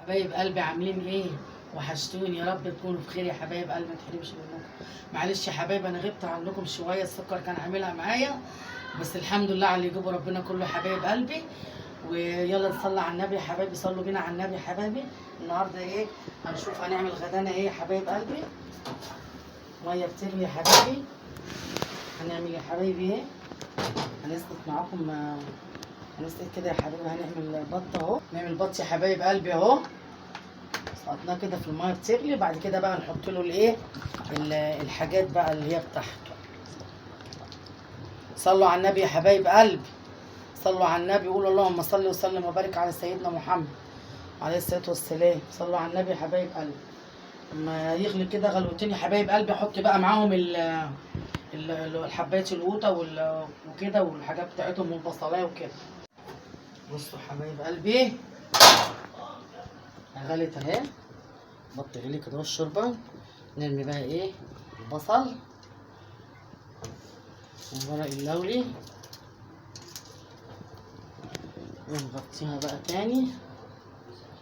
حبايب قلبي عاملين ايه؟ وحشتوني، يا رب تكونوا بخير يا حبايب قلبي، ما تحرمش منكم. معلش يا حبايب انا غبت عنكم شويه، السكر كان عاملها معايا، بس الحمد لله على اللي يجيبه ربنا كله يا حبايب قلبي. ويلا نصلي على النبي يا حبايبي، صلوا بينا على النبي يا حبايبي. النهارده ايه؟ هنشوف هنعمل غدانا ايه يا حبايب قلبي. ميه بتغلي يا حبايبي. هنعمل يا حبايبي ايه؟ هنسقط معاكم هنسقط كده يا حبايبي. هنعمل بط اهو، نعمل بط يا حبايب قلبي اهو. سقطناه كده في الميه بتغلي، بعد كده بقى نحط له الايه، الحاجات بقى اللي هي بتاعته. صلوا على النبي يا حبايب قلبي، صلوا على النبي، قولوا اللهم صل وسلم وبارك على سيدنا محمد عليه الصلاه والسلام. صلوا على النبي يا حبايب قلبي. لما يغلي كده غلوتين يا حبايب قلبي، احط بقى معاهم الحبايات القوطه وكده والحاجات بتاعتهم والبصلايه وكده. بصوا حبايب قلبي، غلت اهي، بط غلي كده الشوربه. نرمي بقى ايه، البصل والورق اللوري، ونغطيها بقى تاني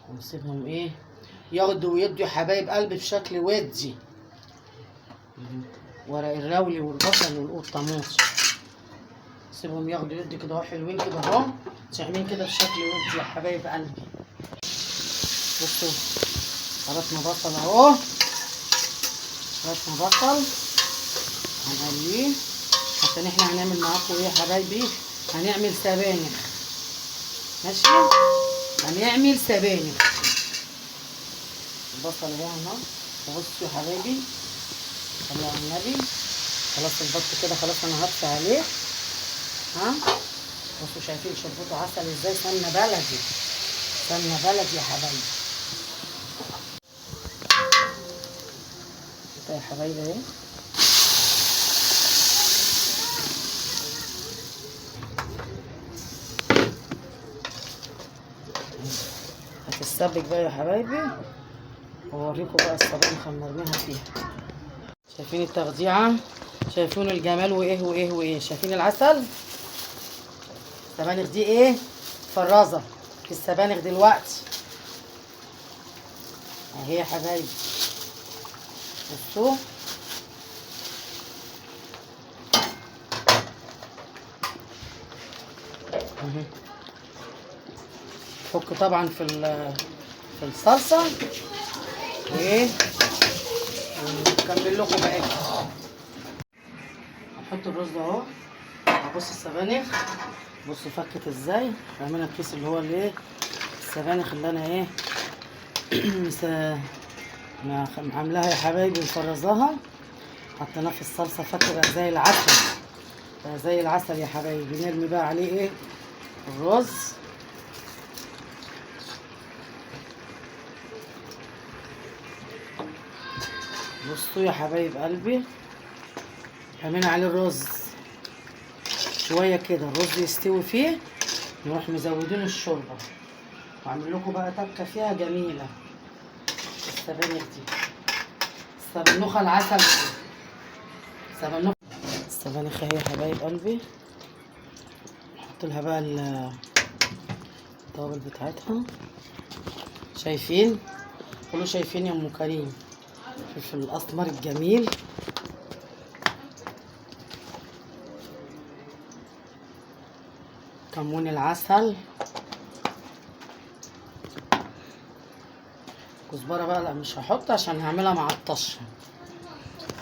ونسيبهم ايه، ياخدوا ويدوا يا حبايب قلبي بشكل ودي. ورق الراولي والبصل والقطماط، سيبهم ياخدوا يدوا كده اهو، حلوين كده اهو، شايفين كده بشكل ودي يا حبايب قلبي. بصوا خلطنا بصل اهو، خلطنا بصل هنقليه عشان احنا هنعمل معاكم ايه يا حبايبي، هنعمل سبانخ. ماشي، هنعمل سبانخ. البصل اهو اهو. بصوا يا حبايبي، صلوا على النبي. خلاص البط كده خلاص انا هطفي عليه. ها بصوا شايفين شربته عسل ازاي، سمنه بلدي، سمنه بلدي يا حبايبي. كده يا حبايبي اهي. هتتسبك بقى يا حبايبي، واوريكم بقى السبانخ مرميها فيها. شايفين التغذيعه، شايفين الجمال وايه وايه وايه، شايفين العسل. السبانخ دي ايه، فرازه في السبانخ دلوقتي اهي يا حبايبي. بصوا اهي، تحك طبعا في الصلصه وايه، ونكمل لكم بقى. هنحط الرز اهو. هبص السبانخ، بصوا فكت ازاي، بعملها الكيس اللي هو الايه، السبانخ اللي انا ايه عاملاها يا حبايبي، مفرزاها، حطيناها في الصلصه، فكت زي العسل، بقى زي العسل يا حبايبي. نرمي بقى عليه ايه، الرز. بصوا يا حبايب قلبي، رمينا عليه الرز شويه كده، الرز يستوي فيه، نروح مزودين الشوربه، واعمل لكم بقى تبكه فيها جميله. السبانخ دي، السبانخه العسل دي، السبانخ اهي يا حبايب قلبي. نحط لها بقى التوابل بتاعتها. شايفين، كلوا شايفين يا ام كريم، الفلفل الاسمر الجميل، كمون العسل، كزبره بقى لا مش هحط عشان هعملها مع الطشه،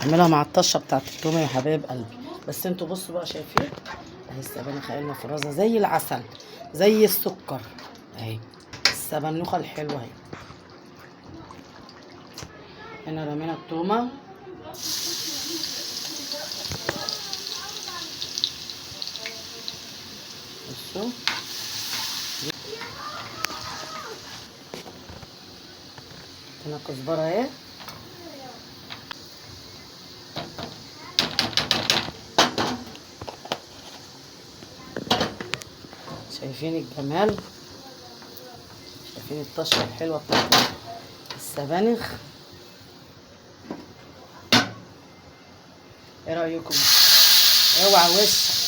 هعملها مع الطشه بتاعت التومه يا حبايب قلبي. بس انتوا بصوا بقى، شايفين اهي السبانخ اهي المفرزه زي العسل زي السكر اهي، السبانخه الحلوه اهي. هنا رمينا التومه، بصوا هنا كزبره اهي، شايفين الجمال، شايفين الطشه الحلوه بتاعت السبانخ. ايه رايكم؟ اوعى وش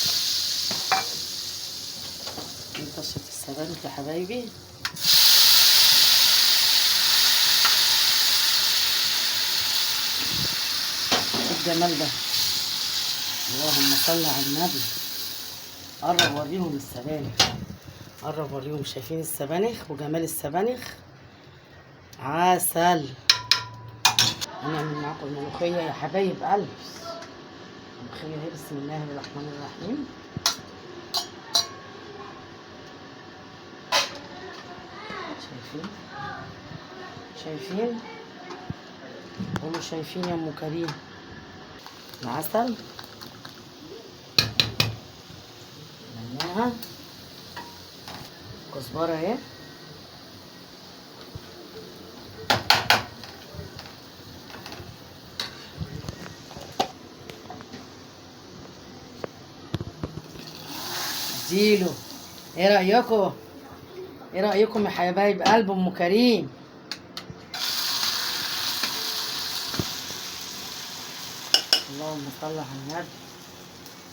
طشه السبانخ يا حبايبي. الجمال ده. اللهم صل على النبي. قرب وريهم السبانخ، قرب وريهم. شايفين السبانخ وجمال السبانخ؟ عسل. هنعمل معاكم الملوخية يا حبايب قلبي. الملوخية اهي، بسم الله الرحمن الرحيم. شايفين؟ شايفين؟ قولوا شايفين يا ام كريم؟ العسل عملناها. كزبرة اهي. اديله. ايه رأيكم؟ ايه رأيكم يا حبايب قلب ام كريم؟ اللهم صل على النبي،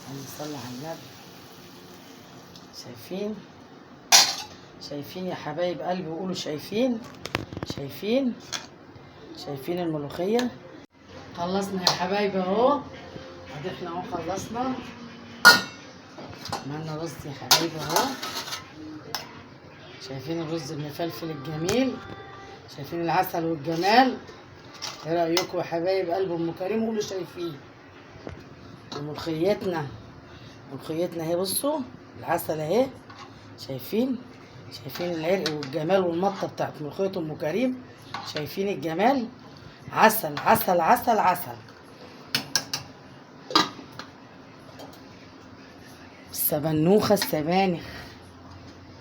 اللهم صل على النبي. شايفين؟ شايفين يا حبايب قلبي؟ وقولوا شايفين؟ شايفين؟ شايفين الملوخية؟ خلصنا يا حبايبي اهو. ادي احنا اهو خلصنا. عملنا رز يا حبايبي اهو. شايفين الرز المفلفل الجميل؟ شايفين العسل والجمال؟ ايه رايكم يا حبايب قلب ام كريم؟ قولوا شايفين. وملوخيتنا، ملوخيتنا اهي. بصوا العسل اهي. شايفين؟ شايفين العرق والجمال والمطه بتاعت ملوخيه ام كريم؟ شايفين الجمال؟ عسل عسل عسل عسل. السبنوخه، السبانخ،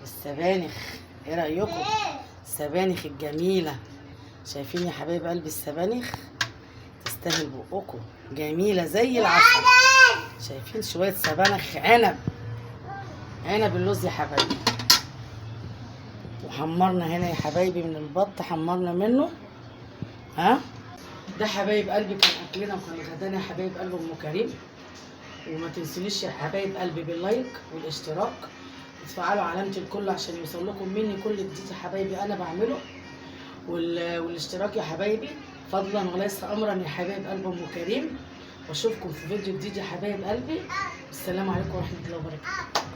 السبانخ. ايه رايكم؟ السبانخ الجميله. شايفين يا حبايب قلبي السبانخ؟ تستاهل بقكم، جميله زي العسل. شايفين شويه سبانخ عنب، عنب اللوز يا حبايبي. وحمرنا هنا يا حبايبي من البط، حمرنا منه. ها ده حبايب قلبي كان اكلنا وكان غدانا يا حبايب قلب ام كريم. وما تنسونيش يا حبايب قلبي باللايك والاشتراك، وتفعلوا علامه الكل عشان يوصل لكم مني كل جديد يا حبايبي انا بعمله. والاشتراك يا حبايبي فضلا وليس امرا يا حبايب قلب ام كريم. واشوفكم في فيديو جديد يا حبايب قلبي. السلام عليكم ورحمه الله وبركاته.